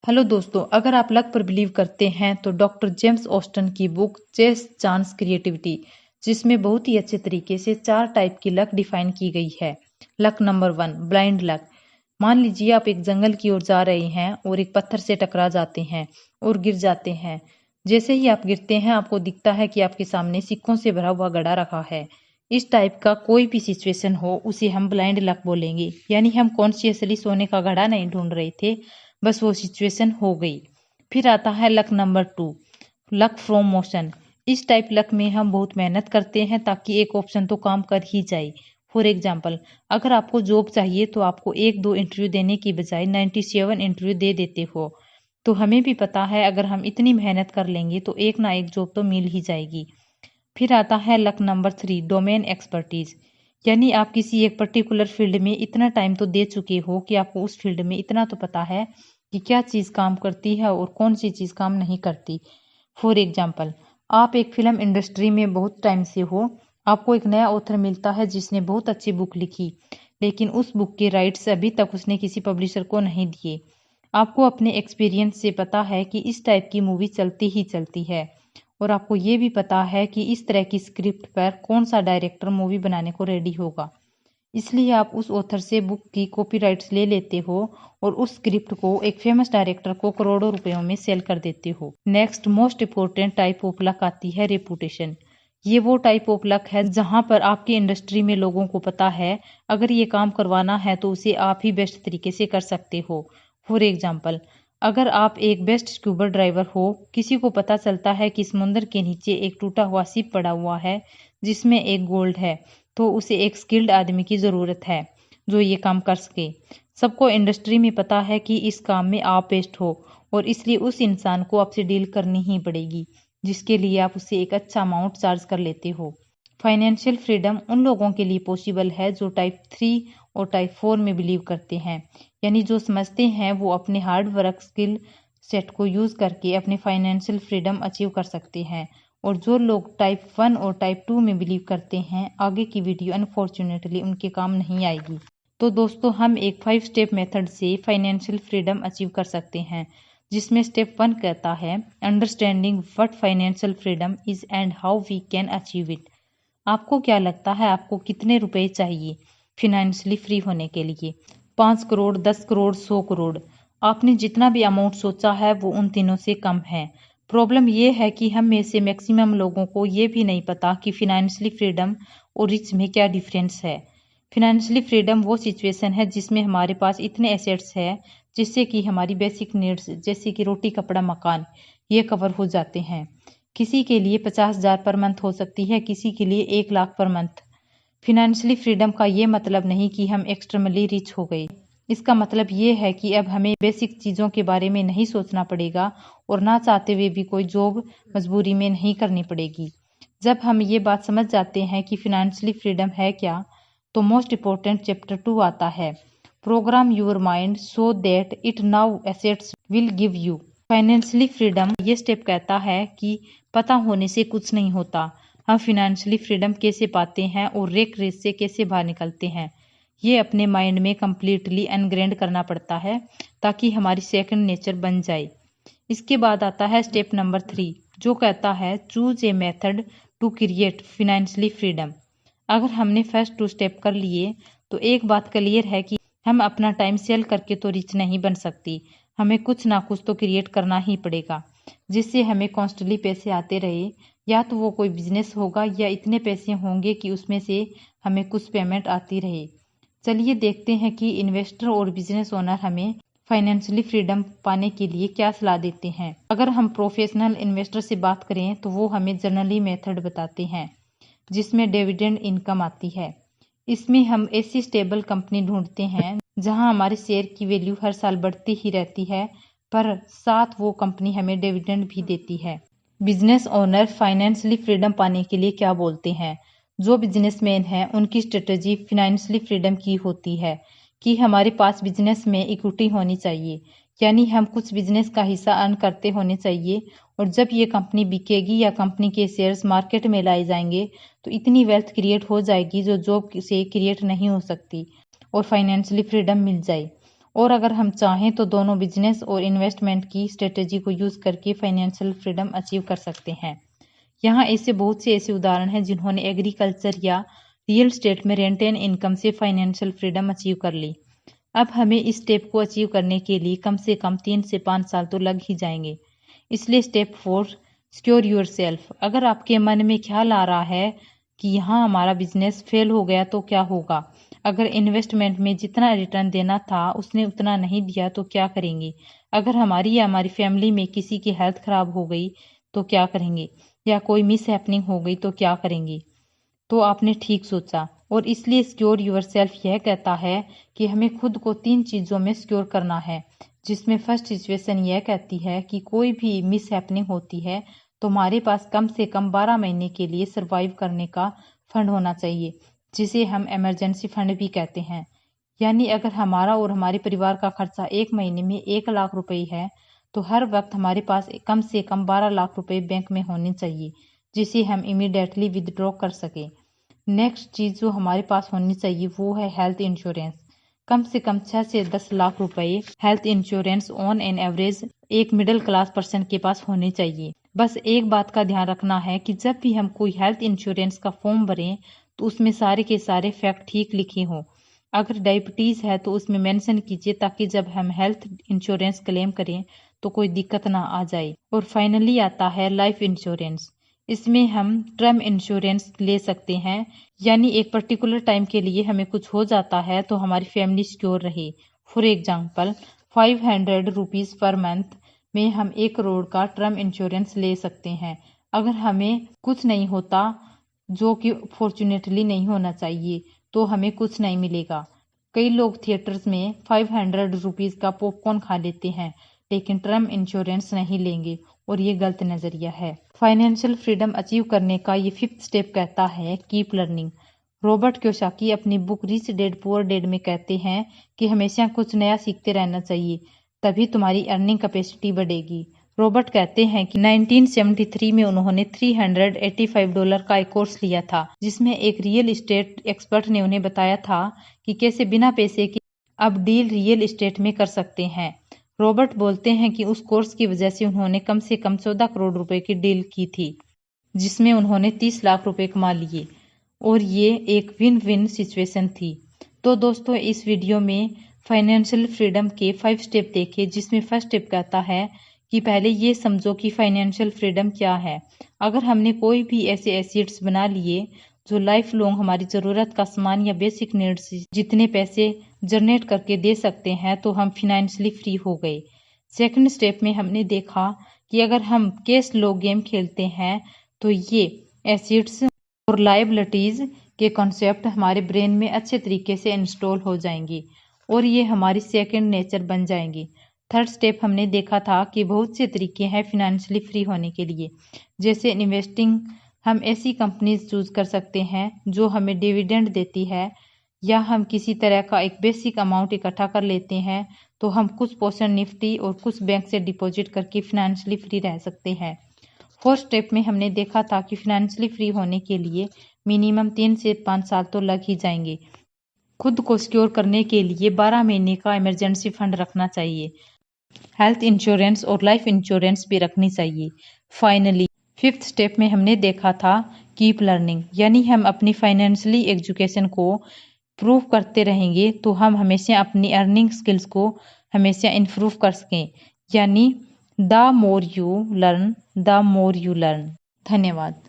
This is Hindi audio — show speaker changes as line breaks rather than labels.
हेलो दोस्तों, अगर आप लक पर बिलीव करते हैं तो डॉक्टर जेम्स ऑस्टन की बुक चेस चांस क्रिएटिविटी, जिसमें बहुत ही अच्छे तरीके से 4 टाइप की लक डिफाइन की गई है। Luck number 1, blind luck. मान लीजिए आप एक जंगल की ओर जा रहे हैं और एक पत्थर से टकरा जाते हैं और गिर जाते हैं। जैसे ही आप गिरते हैं आपको दिखता है कि आपके सामने सिक्कों से भरा हुआ घड़ा रखा है। इस टाइप का कोई भी सिचुएशन हो उसे हम ब्लाइंड लक बोलेंगे, यानी हम कॉन्शियसली सोने का घड़ा नहीं ढूंढ रहे थे, बस वो सिचुएशन हो गई। फिर आता है luck number 2, luck from motion. इस टाइप लक में हम बहुत मेहनत करते हैं ताकि एक ऑप्शन तो काम कर ही जाए। फॉर एग्जाम्पल, अगर आपको जॉब चाहिए तो आपको 1-2 इंटरव्यू देने की बजाय 97 इंटरव्यू दे देते हो। तो हमें भी पता है अगर हम इतनी मेहनत कर लेंगे तो एक ना एक जॉब तो मिल ही जाएगी। फिर आता है लक नंबर 3, डोमेन एक्सपर्टीज। यानी आप किसी एक पर्टिकुलर फील्ड में इतना टाइम तो दे चुके हो कि आपको उस फील्ड में इतना तो पता है कि क्या चीज़ काम करती है और कौन सी चीज़ काम नहीं करती। फॉर एग्जाम्पल, आप एक फिल्म इंडस्ट्री में बहुत टाइम से हो, आपको एक नया ऑथर मिलता है जिसने बहुत अच्छी बुक लिखी, लेकिन उस बुक के राइट्स अभी तक उसने किसी पब्लिशर को नहीं दिए। आपको अपने एक्सपीरियंस से पता है कि इस टाइप की मूवी चलती ही चलती है, और आपको ये भी पता है कि इस तरह की स्क्रिप्ट पर कौन सा डायरेक्टर मूवी बनाने को रेडी होगा। इसलिए आप उस ऑथर से बुक की कॉपीराइट्स ले लेते हो और उस स्क्रिप्ट को एक फेमस डायरेक्टर को करोड़ों रुपयों में सेल कर देते हो। Next most important type of luck आती है रेपुटेशन। ये वो टाइप ऑफ लक है जहां पर आपकी इंडस्ट्री में लोगों को पता है अगर ये काम करवाना है तो उसे आप ही बेस्ट तरीके से कर सकते हो। फॉर एग्जाम्पल, अगर आप एक बेस्ट स्कूबा ड्राइवर हो, किसी को पता चलता है कि समुद्र के नीचे एक टूटा हुआ शिप पड़ा हुआ है जिसमें एक गोल्ड है, तो उसे एक स्किल्ड आदमी की ज़रूरत है जो ये काम कर सके। सबको इंडस्ट्री में पता है कि इस काम में आप बेस्ट हो और इसलिए उस इंसान को आपसे डील करनी ही पड़ेगी, जिसके लिए आप उससे एक अच्छा अमाउंट चार्ज कर लेते हो। फाइनेंशियल फ्रीडम उन लोगों के लिए पॉसिबल है जो टाइप 3 और टाइप 4 में बिलीव करते हैं, यानी जो समझते हैं वो अपने हार्ड वर्क स्किल सेट को यूज़ करके अपने फाइनेंशियल फ्रीडम अचीव कर सकते हैं। और जो लोग टाइप 1 और टाइप 2 में बिलीव करते हैं, आगे की वीडियो अनफॉर्चुनेटली उनके काम नहीं आएगी। तो दोस्तों, हम एक 5 स्टेप मेथड से फाइनेंशियल फ्रीडम अचीव कर सकते हैं, जिसमें स्टेप 1 कहता है understanding what financial freedom is and how we can achieve it. आपको क्या लगता है आपको कितने रुपए चाहिए फिनेंशियली फ्री होने के लिए? 5 करोड़, 10 करोड़, 100 करोड़? आपने जितना भी अमाउंट सोचा है वो उन तीनों से कम है। प्रॉब्लम ये है कि हम में से मैक्सिमम लोगों को ये भी नहीं पता कि फिनेंशियली फ्रीडम और रिच में क्या डिफरेंस है। फिनेंशियली फ्रीडम वो सिचुएशन है जिसमें हमारे पास इतने एसेट्स है जिससे कि हमारी बेसिक नीड्स जैसे कि रोटी, कपड़ा, मकान ये कवर हो जाते हैं। किसी के लिए 50,000 पर मंथ हो सकती है, किसी के लिए 1 lakh per month. Financially freedom का ये मतलब नहीं कि हम एक्सट्रीमली रिच हो गए। इसका मतलब ये है कि अब हमें बेसिक चीज़ों के बारे में नहीं सोचना पड़ेगा और ना चाहते हुए भी कोई जॉब मजबूरी में नहीं करनी पड़ेगी। जब हम ये बात समझ जाते हैं कि फिनेंशियली फ्रीडम है क्या, तो मोस्ट इम्पोर्टेंट चैप्टर 2 आता है, programme your mind so that it now assets will give you financially freedom. ये स्टेप कहता है कि पता होने से कुछ नहीं होता, हम फिनेंशियली फ्रीडम कैसे पाते हैं और रेक रेस से कैसे बाहर निकलते हैं, ये अपने माइंड में कम्प्लीटली एनग्रेंड करना पड़ता है ताकि हमारी सेकंड नेचर बन जाए। इसके बाद आता है स्टेप नंबर 3, जो कहता है choose a method to create financially freedom. अगर हमने फर्स्ट 2 स्टेप कर लिए तो एक बात क्लियर है कि हम अपना टाइम सेल करके तो रिच नहीं बन सकती, हमें कुछ ना कुछ तो क्रिएट करना ही पड़ेगा जिससे हमें कॉन्स्टेंटली पैसे आते रहे। या तो वो कोई बिजनेस होगा या इतने पैसे होंगे कि उसमें से हमें कुछ पेमेंट आती रहे। चलिए देखते हैं कि इन्वेस्टर और बिजनेस ओनर हमें फाइनेंशियली फ्रीडम पाने के लिए क्या सलाह देते हैं। अगर हम प्रोफेशनल इन्वेस्टर से बात करें तो वो हमें जनरली मेथड बताते हैं जिसमें डिविडेंड इनकम आती है। इसमें हम ऐसी स्टेबल कंपनी ढूंढते हैं जहां हमारे शेयर की वैल्यू हर साल बढ़ती ही रहती है, पर साथ वो कंपनी हमें डिविडेंड भी देती है। बिजनेस ओनर फाइनेंशियली फ्रीडम पाने के लिए क्या बोलते हैं? जो बिजनेसमैन हैं उनकी स्ट्रेटजी फाइनेंशियली फ्रीडम की होती है कि हमारे पास बिजनेस में इक्विटी होनी चाहिए, यानी हम कुछ बिजनेस का हिस्सा अर्न करते होने चाहिए, और जब ये कंपनी बिकेगी या कंपनी के शेयर्स मार्केट में लाए जाएंगे तो इतनी वेल्थ क्रिएट हो जाएगी जो जॉब से क्रिएट नहीं हो सकती और फाइनेंशियली फ्रीडम मिल जाए। और अगर हम चाहें तो दोनों बिजनेस और इन्वेस्टमेंट की स्ट्रेटेजी को यूज करके फाइनेंशियल फ्रीडम अचीव कर सकते हैं। यहाँ ऐसे बहुत से ऐसे उदाहरण हैं जिन्होंने एग्रीकल्चर या रियल स्टेट में रेंट एंड इनकम से फाइनेंशियल फ्रीडम अचीव कर ली। अब हमें इस स्टेप को अचीव करने के लिए कम से कम 3 से 5 साल तो लग ही जाएंगे। इसलिए स्टेप 4, सिक्योर योर सेल्फ। अगर आपके मन में ख्याल आ रहा है कि यहाँ हमारा बिजनेस फेल हो गया तो क्या होगा, अगर इन्वेस्टमेंट में जितना रिटर्न देना था उसने उतना नहीं दिया तो क्या करेंगे, अगर हमारी या हमारी फैमिली में किसी की हेल्थ खराब हो गई तो क्या करेंगे, या कोई मिस हैपनिंग हो गई तो क्या करेंगे। तो आपने ठीक सोचा। और इसलिए सिक्योर यूर सेल्फ यह कहता है कि हमें खुद को 3 चीज़ों में सिक्योर करना है, जिसमें फर्स्ट सिचुएशन यह कहती है कि कोई भी मिस हैपनिंग होती है तो हमारे पास कम से कम 12 महीने के लिए सर्वाइव करने का फंड होना चाहिए, जिसे हम इमरजेंसी फंड भी कहते हैं। यानी अगर हमारा और हमारे परिवार का खर्चा 1 महीने में 1 लाख रुपए है तो हर वक्त हमारे पास कम से कम 12 लाख रुपए बैंक में होने चाहिए, जिसे हम इमीडिएटली विदड्रॉ कर सकें। नेक्स्ट चीज़ जो हमारे पास होनी चाहिए वो है हेल्थ इंश्योरेंस। कम से कम 6 से 10 लाख रुपए health insurance on an average एक मिडिल क्लास पर्सन के पास होने चाहिए। बस एक बात का ध्यान रखना है कि जब भी हम कोई हेल्थ इंश्योरेंस का फॉर्म भरें तो उसमें सारे के सारे फैक्ट ठीक लिखे हों। अगर डायबिटीज़ है तो उसमें मेंशन कीजिए ताकि जब हम हेल्थ इंश्योरेंस क्लेम करें तो कोई दिक्कत ना आ जाए। और फाइनली आता है लाइफ इंश्योरेंस। इसमें हम टर्म इंश्योरेंस ले सकते हैं, यानी एक पर्टिकुलर टाइम के लिए हमें कुछ हो जाता है तो हमारी फैमिली सिक्योर रहे। For example 500 rupees per month में हम 1 करोड़ का टर्म इंश्योरेंस ले सकते हैं। अगर हमें कुछ नहीं होता, जो कि फॉर्चुनेटली नहीं होना चाहिए, तो हमें कुछ नहीं मिलेगा। कई लोग थिएटर्स में 500 रुपीज़ का पॉपकॉर्न खा लेते हैं लेकिन टर्म इंश्योरेंस नहीं लेंगे, और ये गलत नज़रिया है। फाइनेंशियल फ्रीडम अचीव करने का ये 5th स्टेप कहता है कीप लर्निंग। रॉबर्ट कियोसाकी अपनी book rich dad poor dad में कहते हैं कि हमेशा कुछ नया सीखते रहना चाहिए, तभी तुम्हारी अर्निंग कैपेसिटी बढ़ेगी। रॉबर्ट कहते हैं कि 1973 में उन्होंने $385 का एक कोर्स लिया था, जिसमें एक रियल एस्टेट एक्सपर्ट ने उन्हें बताया था कि कैसे बिना पैसे के अब डील रियल एस्टेट में कर सकते हैं। रॉबर्ट बोलते हैं कि उस कोर्स की वजह से उन्होंने कम से कम 14 करोड़ रुपए की डील की थी, जिसमें उन्होंने 30 लाख रुपए कमा लिए, और ये एक विन विन सिचुएशन थी। तो दोस्तों, इस वीडियो में फाइनेंशियल फ्रीडम के 5 स्टेप देखे, जिसमें फर्स्ट स्टेप कहता है कि पहले ये समझो कि फाइनेंशियल फ्रीडम क्या है। अगर हमने कोई भी ऐसे एसेट्स बना लिए जो लाइफ लॉन्ग हमारी ज़रूरत का सामान या बेसिक नीड्स जितने पैसे जनरेट करके दे सकते हैं तो हम फिनेंशियली फ्री हो गए। सेकंड स्टेप में हमने देखा कि अगर हम कैश लो गेम खेलते हैं तो ये एसेट्स और लायबिलिटीज़ के कॉन्सेप्ट हमारे ब्रेन में अच्छे तरीके से इंस्टॉल हो जाएंगे और ये हमारी सेकंड नेचर बन जाएंगी। थर्ड स्टेप हमने देखा था कि बहुत से तरीके हैं फिनेंशियली फ्री होने के लिए, जैसे इन्वेस्टिंग। हम ऐसी कंपनीज चूज कर सकते हैं जो हमें डिविडेंड देती है, या हम किसी तरह का एक बेसिक अमाउंट इकट्ठा कर लेते हैं तो हम कुछ पोर्शन निफ्टी और कुछ बैंक से डिपॉजिट करके फिनेंशियली फ्री रह सकते हैं। फोर्थ स्टेप में हमने देखा था कि फिनेंशियली फ्री होने के लिए मिनिमम 3 से 5 साल तो लग ही जाएंगे। खुद को सिक्योर करने के लिए 12 महीने का इमरजेंसी फंड रखना चाहिए। हेल्थ इंश्योरेंस और लाइफ इंश्योरेंस भी रखनी चाहिए। फाइनली 5th स्टेप में हमने देखा था कीप लर्निंग, यानी हम अपनी फाइनेंशियली एजुकेशन को प्रूव करते रहेंगे तो हम हमेशा अपनी अर्निंग स्किल्स को हमेशा इम्प्रूव कर सकें। यानी the more you learn the more you learn. धन्यवाद।